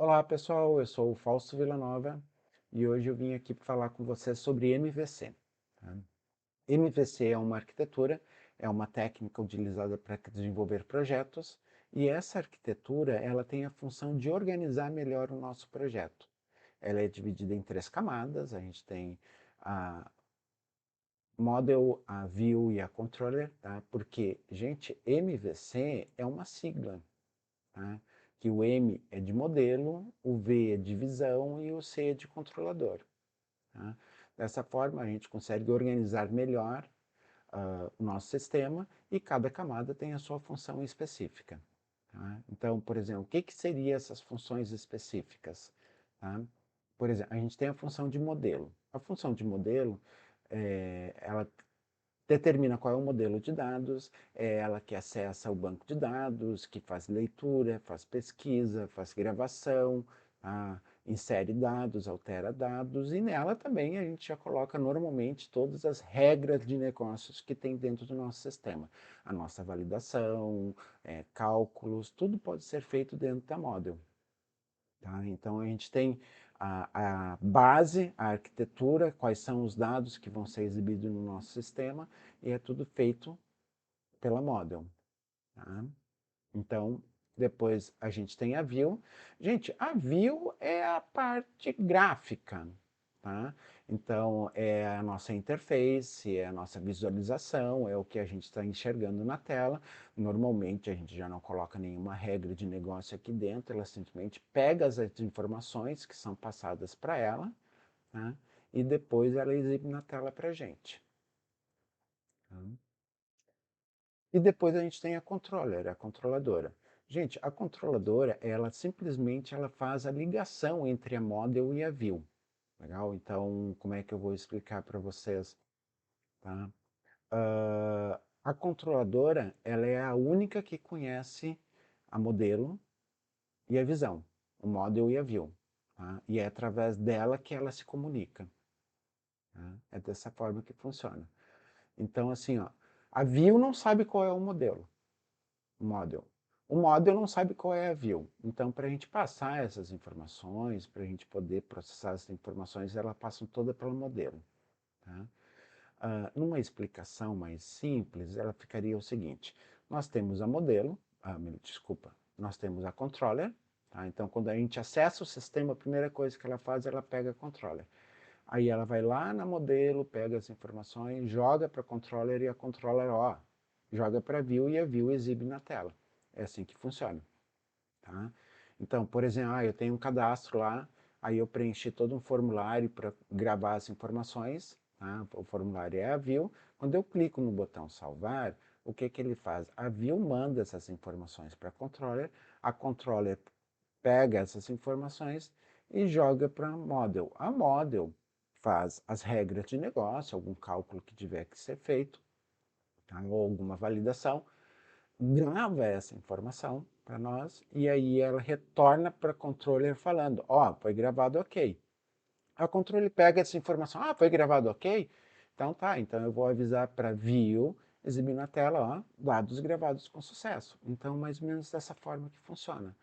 Olá pessoal, eu sou o Fausto Villanova e hoje eu vim aqui falar com vocês sobre MVC. Tá? MVC é uma arquitetura, é uma técnica utilizada para desenvolver projetos e essa arquitetura ela tem a função de organizar melhor o nosso projeto. Ela é dividida em três camadas, a gente tem a Model, a View e a Controller, tá? Porque, gente, MVC é uma sigla, tá? Que o M é de modelo, o V é de visão e o C é de controlador. Tá? Dessa forma, a gente consegue organizar melhor o nosso sistema e cada camada tem a sua função específica. Tá? Então, por exemplo, o que seriam essas funções específicas? Tá? Por exemplo, a gente tem a função de modelo. A função de modelo, ela determina qual é o modelo de dados, é ela que acessa o banco de dados, que faz leitura, faz pesquisa, faz gravação, insere dados, altera dados, e nela também a gente já coloca normalmente todas as regras de negócios que tem dentro do nosso sistema. A nossa validação, cálculos, tudo pode ser feito dentro da Model. Tá? Então a gente tem a base, a arquitetura, quais são os dados que vão ser exibidos no nosso sistema, e é tudo feito pela Model. Tá? Então, depois a gente tem a View. Gente, a View é a parte gráfica, tá? Então, é a nossa interface, é a nossa visualização, é o que a gente está enxergando na tela. Normalmente, a gente já não coloca nenhuma regra de negócio aqui dentro, ela simplesmente pega as informações que são passadas para ela, tá? E depois ela exibe na tela para a gente. Tá? E depois a gente tem a controller, a controladora. Gente, a controladora, ela simplesmente ela faz a ligação entre a model e a view. Legal? Então, como é que eu vou explicar para vocês? Tá? A controladora, ela é a única que conhece a modelo e a visão, o model e a view. Tá? E é através dela que ela se comunica. Tá? É dessa forma que funciona. Então, assim, ó, a view não sabe qual é o modelo. Model. O model não sabe qual é a view. Então, para a gente passar essas informações, para a gente poder processar essas informações, elas passam toda pelo modelo. Tá? Numa explicação mais simples, ela ficaria o seguinte: nós temos a modelo, desculpa, nós temos a controller. Tá? Então, quando a gente acessa o sistema, a primeira coisa que ela faz, ela pega a controller. Aí ela vai lá na modelo, pega as informações, joga para a controller e a controller, ó, joga para a view e a view exibe na tela. É assim que funciona. Tá? Então, por exemplo, eu tenho um cadastro lá, aí eu preenchi todo um formulário para gravar as informações, tá? O formulário é a view. Quando eu clico no botão salvar, o que, que ele faz? A view manda essas informações para a controller pega essas informações e joga para a model. A model faz as regras de negócio, algum cálculo que tiver que ser feito, tá? Ou alguma validação, grava essa informação para nós e aí ela retorna para o controller falando, ó, foi gravado ok. A controle pega essa informação, foi gravado ok? Então tá, então eu vou avisar para view, exibir na tela, ó, dados gravados com sucesso. Então, mais ou menos dessa forma que funciona.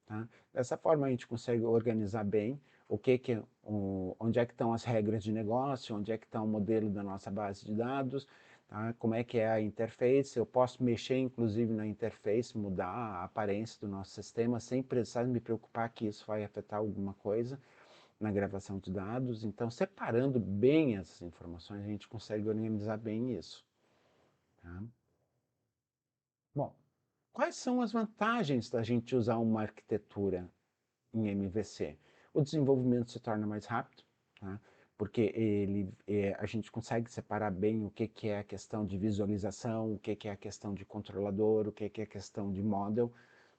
Tá? Dessa forma a gente consegue organizar bem onde é que estão as regras de negócio, onde é que está o modelo da nossa base de dados, tá? Como é que é a interface. Eu posso mexer inclusive na interface, mudar a aparência do nosso sistema sem precisar me preocupar que isso vai afetar alguma coisa na gravação de dados. Então, separando bem essas informações, a gente consegue organizar bem isso. Tá? Bom, quais são as vantagens da gente usar uma arquitetura em MVC? O desenvolvimento se torna mais rápido, tá? Porque a gente consegue separar bem o que é a questão de visualização, o que é a questão de controlador, o que é a questão de model.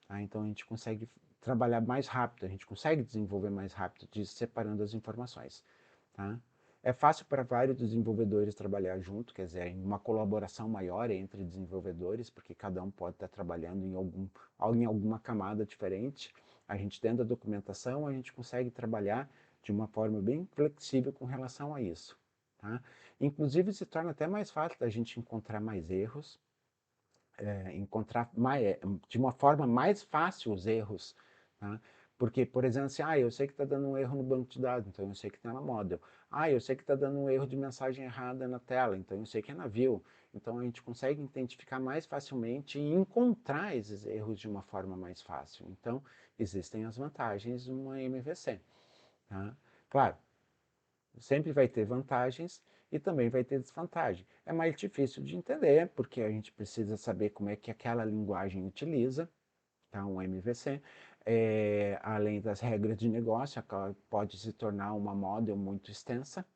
Tá? Então a gente consegue trabalhar mais rápido, a gente consegue desenvolver mais rápido, separando as informações. Tá? É fácil para vários desenvolvedores trabalhar junto, quer dizer, em uma colaboração maior entre desenvolvedores, porque cada um pode estar trabalhando em alguma camada diferente. A gente, dentro da documentação, a gente consegue trabalhar de uma forma bem flexível com relação a isso. Tá? Inclusive, se torna até mais fácil da gente encontrar mais erros, encontrar de uma forma mais fácil os erros, tá? Porque, por exemplo, assim, eu sei que está dando um erro no banco de dados, então eu sei que está na model. Eu sei que está dando um erro de mensagem errada na tela, então eu sei que é na view. Então a gente consegue identificar mais facilmente e encontrar esses erros de uma forma mais fácil. Então existem as vantagens de uma MVC. Tá? Claro, sempre vai ter vantagens e também vai ter desvantagem. É mais difícil de entender, porque a gente precisa saber como é que aquela linguagem utiliza, tá? Um MVC. Além das regras de negócio, pode se tornar uma model muito extensa.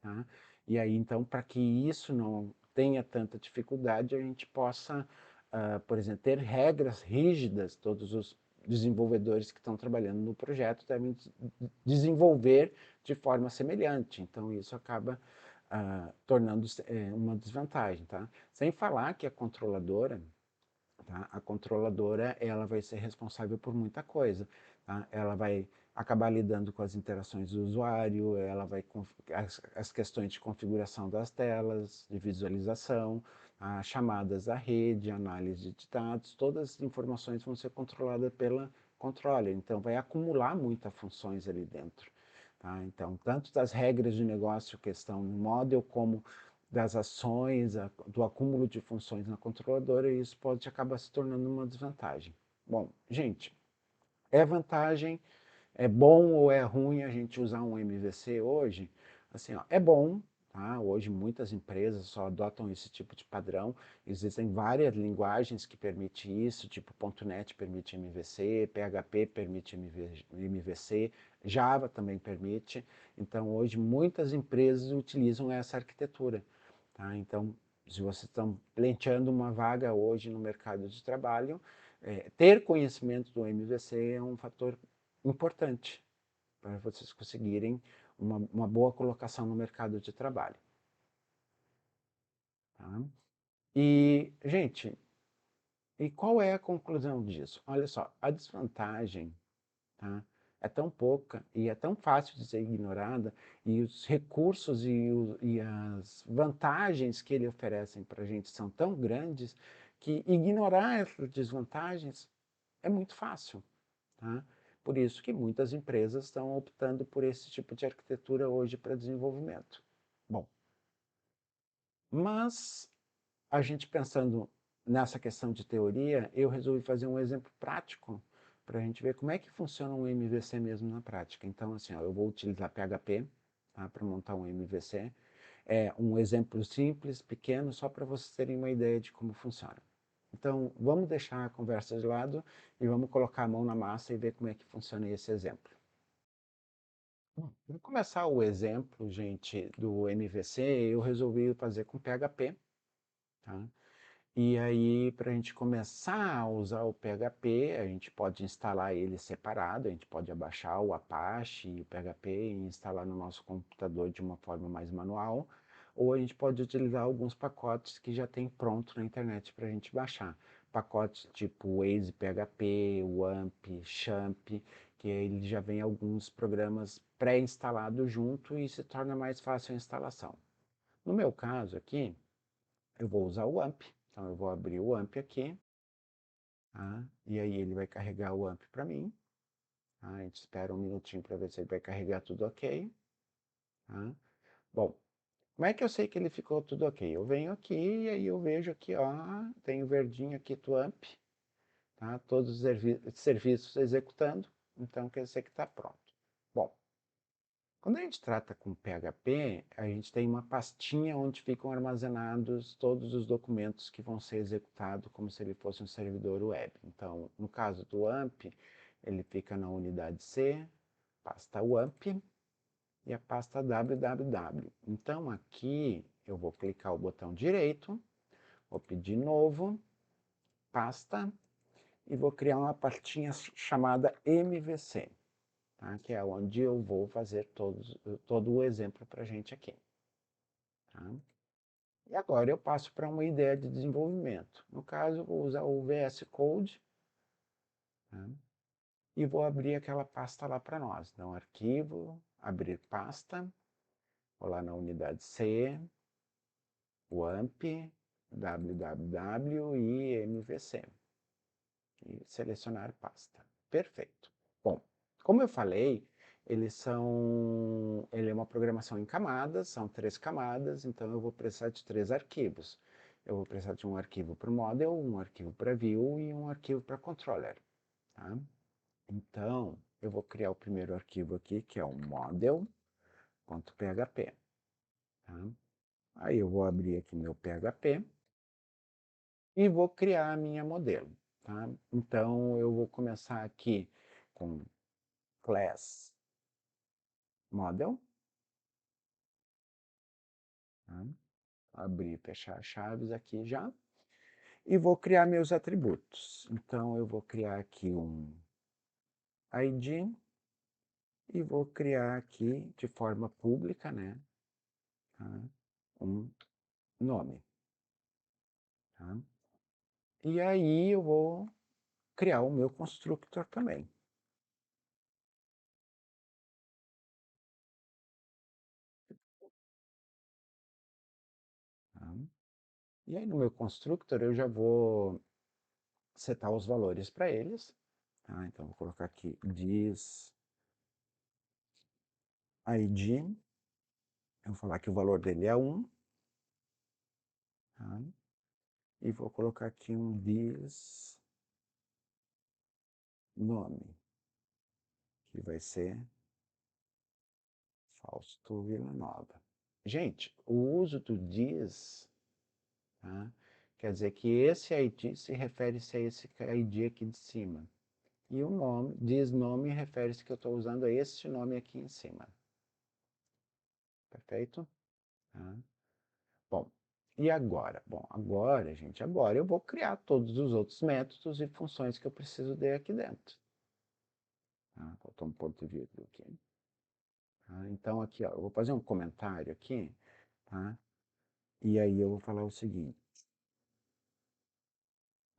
Tá? E aí, então, para que isso não tenha tanta dificuldade, a gente possa, por exemplo, ter regras rígidas, todos os desenvolvedores que estão trabalhando no projeto devem desenvolver de forma semelhante. Então, isso acaba tornando uma desvantagem. Tá? Sem falar que a controladora, tá? A controladora, ela vai ser responsável por muita coisa, tá? Ela vai acabar lidando com as interações do usuário, ela vai as questões de configuração das telas, de visualização, chamadas à rede, análise de dados, todas as informações vão ser controladas pela controller, então vai acumular muitas funções ali dentro. Tá? Então, tanto das regras de negócio, questão model, como das ações, do acúmulo de funções na controladora, e isso pode acabar se tornando uma desvantagem. Bom, gente, é vantagem, é bom ou é ruim a gente usar um MVC hoje? Assim, ó, é bom, tá? Hoje muitas empresas só adotam esse tipo de padrão. Existem várias linguagens que permitem isso, tipo .NET permite MVC, PHP permite MVC, Java também permite. Então, hoje muitas empresas utilizam essa arquitetura. Tá? Então, se vocês estão pleiteando uma vaga hoje no mercado de trabalho, ter conhecimento do MVC é um fator importante para vocês conseguirem uma boa colocação no mercado de trabalho. Tá? E, gente, e qual é a conclusão disso? Olha só, a desvantagem, tá, é tão pouca e é tão fácil de ser ignorada, e os recursos e as vantagens que ele oferecem para a gente são tão grandes que ignorar essas desvantagens é muito fácil. Tá? Por isso que muitas empresas estão optando por esse tipo de arquitetura hoje para desenvolvimento. Bom, mas a gente pensando nessa questão de teoria, eu resolvi fazer um exemplo prático para a gente ver como é que funciona um MVC mesmo na prática. Então, assim, ó, eu vou utilizar PHP, tá, para montar um MVC. É um exemplo simples, pequeno, só para vocês terem uma ideia de como funciona. Então, vamos deixar a conversa de lado e vamos colocar a mão na massa e ver como é que funciona esse exemplo. Para começar o exemplo, gente, do MVC, eu resolvi fazer com PHP, tá? E aí, para a gente começar a usar o PHP, a gente pode instalar ele separado, a gente pode abaixar o Apache e o PHP e instalar no nosso computador de uma forma mais manual, ou a gente pode utilizar alguns pacotes que já tem pronto na internet para a gente baixar. Pacotes tipo Waze PHP, WAMP, Champ, que ele já vem alguns programas pré-instalados junto e se torna mais fácil a instalação. No meu caso aqui, eu vou usar o AMP. Então eu vou abrir o AMP aqui, tá? E aí ele vai carregar o AMP para mim. Tá? A gente espera um minutinho para ver se ele vai carregar tudo ok. Tá? Bom, como é que eu sei que ele ficou tudo ok? Eu venho aqui e aí eu vejo aqui, ó, tem o verdinho aqui do AMP, tá? Todos os serviços executando, então quer dizer que está pronto. Bom, quando a gente trata com PHP, a gente tem uma pastinha onde ficam armazenados todos os documentos que vão ser executados como se ele fosse um servidor web. Então, no caso do AMP, ele fica na unidade C, pasta WAMP e a pasta www. Então, aqui eu vou clicar o botão direito, vou pedir novo, pasta, e vou criar uma pastinha chamada MVC. Tá? Que é onde eu vou fazer todo o exemplo para a gente aqui. Tá? E agora eu passo para uma ideia de desenvolvimento. No caso, eu vou usar o VS Code, tá? E vou abrir aquela pasta lá para nós. Então, arquivo, abrir pasta, vou lá na unidade C, WAMP, www e MVC. E selecionar pasta. Perfeito. Bom, como eu falei, ele é uma programação em camadas, são 3 camadas, então eu vou precisar de 3 arquivos. Eu vou precisar de um arquivo para o model, um arquivo para view e um arquivo para controller. Tá? Então, eu vou criar o primeiro arquivo aqui, que é o model.php. Tá? Aí eu vou abrir aqui meu PHP e vou criar a minha modelo. Tá? Então, eu vou começar aqui com class model. Tá? Abrir e fechar chaves aqui já. E vou criar meus atributos. Então, eu vou criar aqui um ID e vou criar aqui de forma pública, né? Tá? Um nome. Tá? E aí eu vou criar o meu constructor também. Tá? E aí no meu constructor eu já vou setar os valores para eles. Tá? Então vou colocar aqui this ID. Eu vou falar que o valor dele é 1. Tá? E vou colocar aqui um this nome, que vai ser Fausto Villanova. Gente, o uso do this, tá? Quer dizer que esse ID se refere-se a esse ID aqui de cima. E o nome, diz nome, refere-se que eu estou usando este nome aqui em cima. Perfeito? Tá? Bom, e agora? Bom, agora, gente, agora eu vou criar todos os outros métodos e funções que eu preciso ter aqui dentro. Tá? Faltou um ponto de vírgula aqui. Tá? Então, aqui, ó, eu vou fazer um comentário aqui, tá? E aí eu vou falar o seguinte,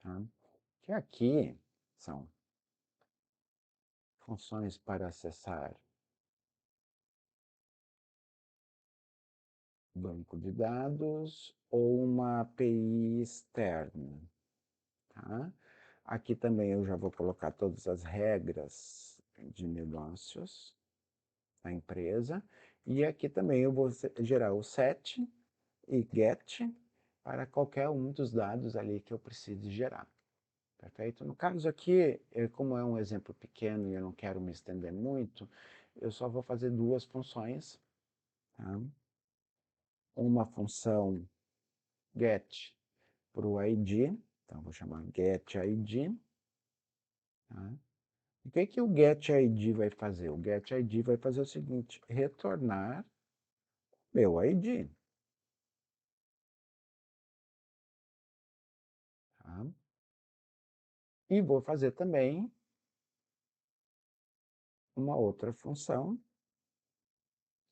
tá? Que aqui são funções para acessar banco de dados ou uma API externa. Tá? Aqui também eu já vou colocar todas as regras de negócios da empresa. E aqui também eu vou gerar o set e get para qualquer um dos dados ali que eu precise gerar. Perfeito? No caso aqui, como é um exemplo pequeno e eu não quero me estender muito, eu só vou fazer 2 funções. Tá? Uma função get para o ID, então vou chamar getID. Tá? O que o getID vai fazer? O getID vai fazer o seguinte, retornar meu ID. Tá? E vou fazer também uma outra função,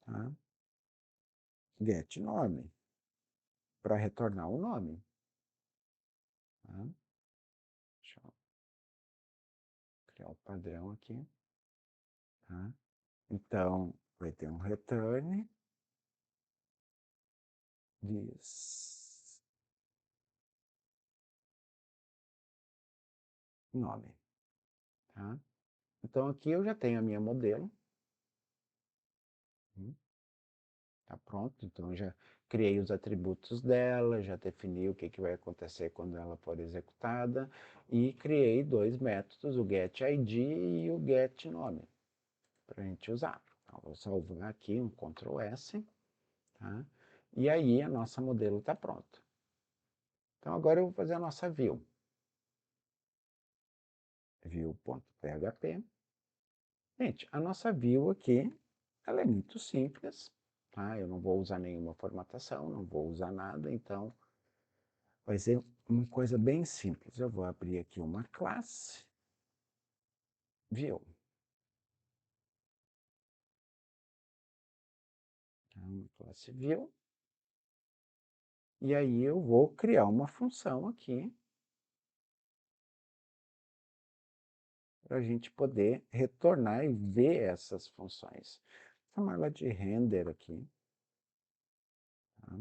tá? getNome, para retornar o nome. Tá? Deixa eu criar um padrão aqui. Tá? Então, vai ter um return this nome. Tá? Então, aqui eu já tenho a minha modelo. Tá pronto, então já criei os atributos dela, já defini o que vai acontecer quando ela for executada e criei 2 métodos, o getID e o getNome, para a gente usar. Então, vou salvar aqui um Ctrl S, tá? E aí a nossa modelo está pronta. Então agora eu vou fazer a nossa view. View.php. Gente, a nossa view aqui, ela é muito simples, tá? Eu não vou usar nenhuma formatação, não vou usar nada, então vai ser uma coisa bem simples. Eu vou abrir aqui uma classe, view. Uma classe view. E aí eu vou criar uma função aqui para a gente poder retornar e ver essas funções. Vou chamar ela de render aqui. Tá?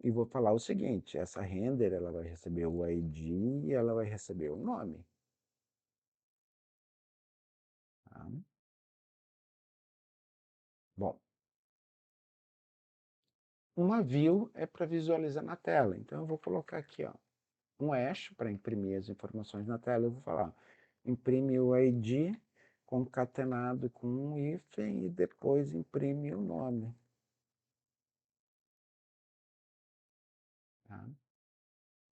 E vou falar o seguinte, essa render ela vai receber o ID e ela vai receber o nome. Uma view é para visualizar na tela. Então, eu vou colocar aqui, ó, um hash para imprimir as informações na tela. Eu vou falar, imprime o ID concatenado com um hífen e depois imprime o nome. Tá?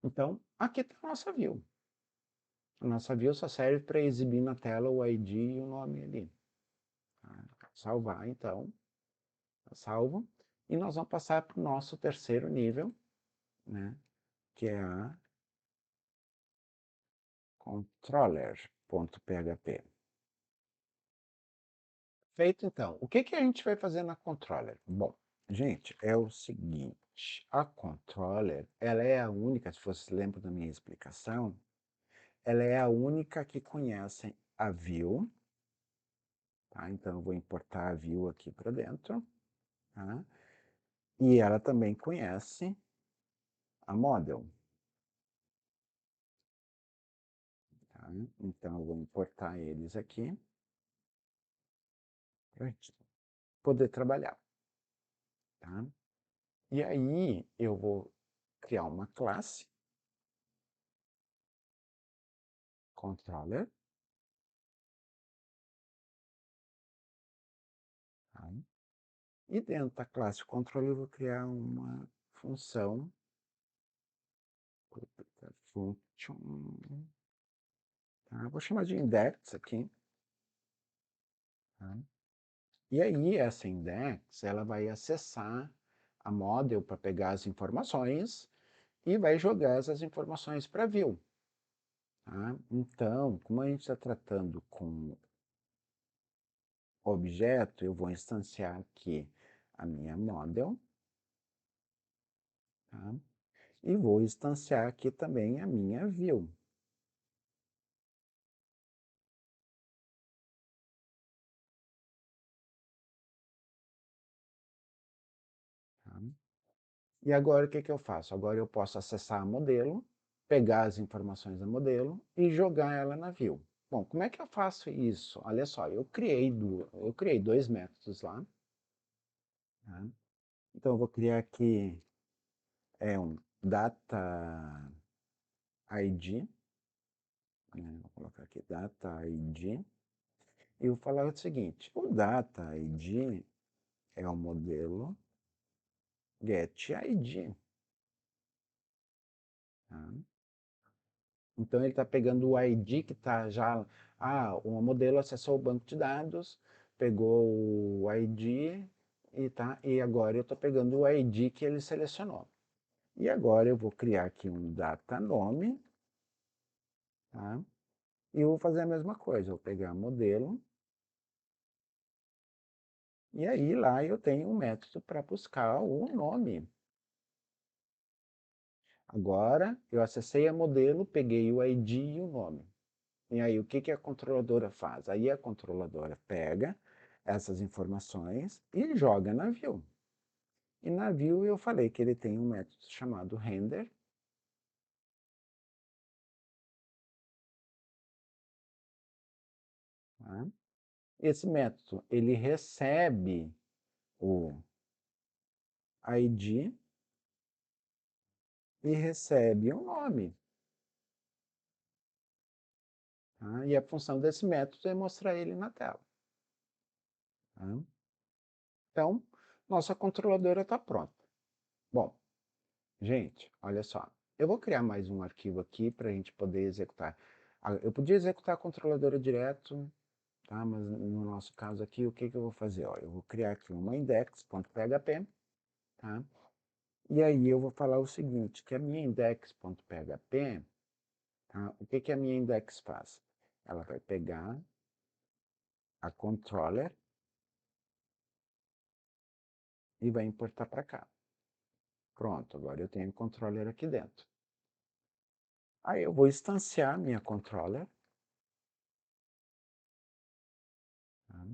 Então, aqui está a nossa view. A nossa view só serve para exibir na tela o ID e o nome ali. Tá? Salvar, então. Salvo. E nós vamos passar para o nosso terceiro nível, né? Que é a controller.php. Feito, então. O que, que a gente vai fazer na controller? Bom, gente, é o seguinte. A controller, ela é a única, se você lembra da minha explicação, ela é a única que conhece a view. Tá? Então, eu vou importar a view aqui para dentro. Tá? E ela também conhece a model. Tá? Então, eu vou importar eles aqui para a gente poder trabalhar. Tá? E aí, eu vou criar uma classe, controller. Tá? E dentro da classe controller, eu vou criar uma função, function, tá? Vou chamar de index aqui. Tá? E aí, essa index, ela vai acessar a model para pegar as informações e vai jogar essas informações para view. Tá? Então, como a gente está tratando com objeto, eu vou instanciar aqui a minha model, tá? E vou instanciar aqui também a minha view. Tá? E agora o que, que eu faço? Agora eu posso acessar a modelo, pegar as informações da modelo e jogar ela na view. Bom, como é que eu faço isso? Olha só, eu criei dois métodos lá. Tá? Então eu vou criar aqui um data ID, né? Vou colocar aqui data ID, e vou falar o seguinte, o data ID é o modelo get ID. Tá? Então ele está pegando o ID que está já. Ah, o modelo acessou o banco de dados, pegou o ID e agora eu estou pegando o ID que ele selecionou. E agora eu vou criar aqui um data nome, tá? E eu vou fazer a mesma coisa, eu vou pegar modelo, e aí lá eu tenho um método para buscar o nome. Agora eu acessei a modelo, peguei o ID e o nome. E aí, o que, que a controladora faz? Aí a controladora pega essas informações e joga na view. E na view eu falei que ele tem um método chamado render. Tá? Esse método, ele recebe o ID e recebe um nome. Tá? E a função desse método é mostrar ele na tela. Tá? Então, nossa controladora está pronta. Bom, gente, olha só. Eu vou criar mais um arquivo aqui para a gente poder executar. Eu podia executar a controladora direto, tá? Mas no nosso caso aqui, o que, que eu vou fazer? Ó, eu vou criar aqui uma index.php, tá? E aí eu vou falar o seguinte, que a minha index.php, tá? O que, que a minha index faz? Ela vai pegar a controller e vai importar para cá. Pronto, agora eu tenho o controller aqui dentro. Aí eu vou instanciar minha controller. Tá?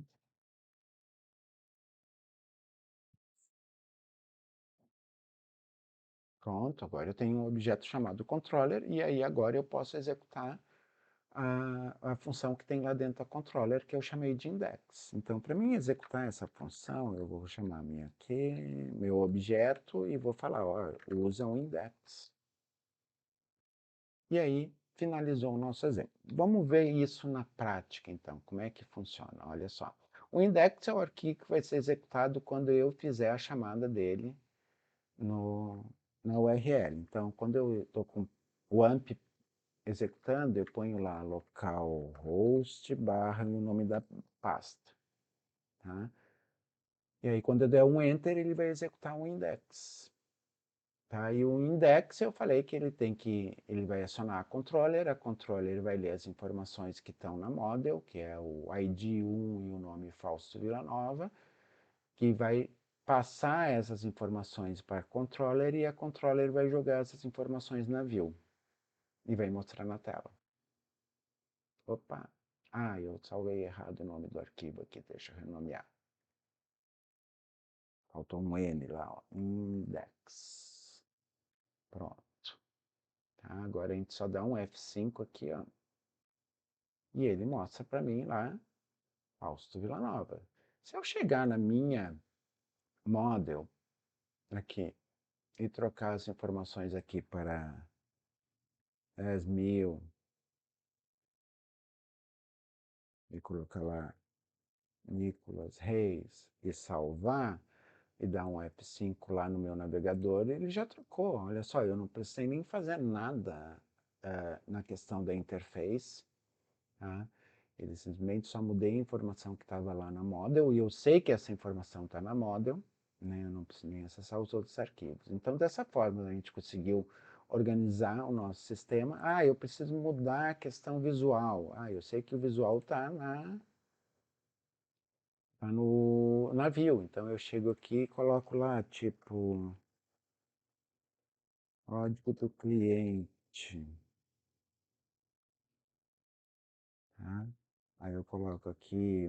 Pronto, agora eu tenho um objeto chamado controller e aí agora eu posso executar a função que tem lá dentro da controller, que eu chamei de index. Então, para mim executar essa função, eu vou chamar minha key, meu objeto, e vou falar, ó, usa um index. E aí, finalizou o nosso exemplo. Vamos ver isso na prática, então, como é que funciona. Olha só. O index é o arquivo que vai ser executado quando eu fizer a chamada dele na URL. Então, quando eu estou com o AMP executando, eu ponho lá localhost barra o nome da pasta. Tá? E aí, quando eu der um Enter, ele vai executar um index. Tá? E o index, eu falei que ele vai acionar a controller vai ler as informações que estão na model, que é o ID 1 e o nome Fausto Villanova, que vai passar essas informações para a controller e a controller vai jogar essas informações na view e vai mostrar na tela. Opa! Ah, eu salvei errado o nome do arquivo aqui, deixa eu renomear. Faltou um N lá, ó. Index. Pronto. Tá? Agora a gente só dá um F5 aqui, ó. E ele mostra para mim lá, Fausto Villanova. Se eu chegar na minha model aqui e trocar as informações aqui para 10.000 e colocar lá Nicolas Reis e salvar, e dar um F5 lá no meu navegador, ele já trocou. Olha só, eu não precisei nem fazer nada na questão da interface. Tá? Ele simplesmente só mudei a informação que estava lá na model, e eu sei que essa informação está na model, né? Eu não preciso nem acessar os outros arquivos. Então, dessa forma, a gente conseguiu organizar o nosso sistema. Ah, eu preciso mudar a questão visual. Ah, eu sei que o visual está no navio. Então, eu chego aqui e coloco lá, tipo, código do cliente. Tá? Aí eu coloco aqui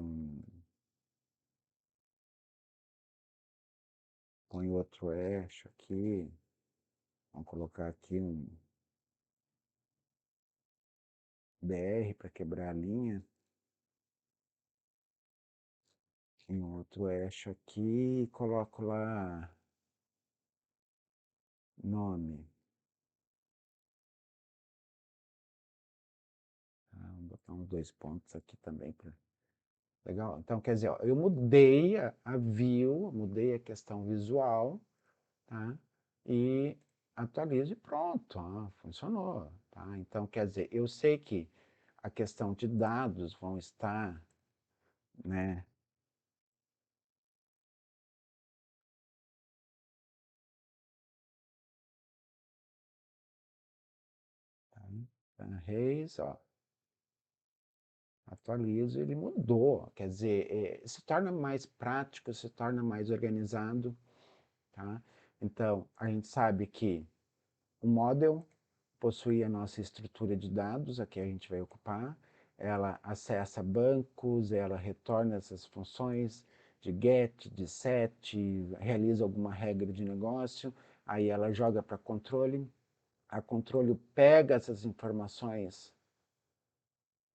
põe outro eixo aqui. Vamos colocar aqui um BR para quebrar a linha. Em outro eixo aqui, coloco lá nome. Vou botar uns 2 pontos aqui também. Legal? Então, quer dizer, ó, eu mudei a view, mudei a questão visual, tá? E atualizo e pronto, ó, funcionou. Tá? Então, quer dizer, eu sei que a questão de dados vão estar, né? Tá? Então, Reis, ó, atualizo, ele mudou. Quer dizer, se torna mais prático, se torna mais organizado. Tá? Então, a gente sabe que o model possui a nossa estrutura de dados, aqui a gente vai ocupar, ela acessa bancos, ela retorna essas funções de get, de set, realiza alguma regra de negócio, aí ela joga para controle, a controle pega essas informações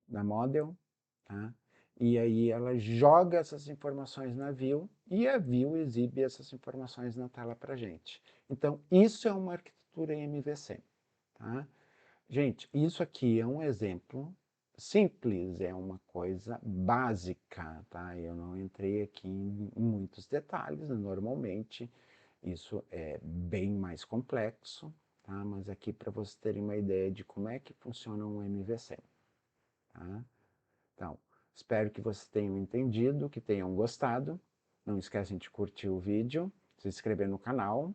da model, tá? E aí ela joga essas informações na view e a view exibe essas informações na tela para gente. Então, isso é uma arquitetura em MVC. Tá? Gente, isso aqui é um exemplo simples, é uma coisa básica, tá? Eu não entrei aqui em muitos detalhes, normalmente isso é bem mais complexo, tá? Mas aqui para vocês terem uma ideia de como é que funciona um MVC, tá? Então, espero que vocês tenham entendido, que tenham gostado. Não esquecem de curtir o vídeo, se inscrever no canal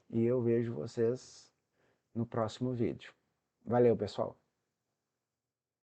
e eu vejo vocês no próximo vídeo. Valeu, pessoal!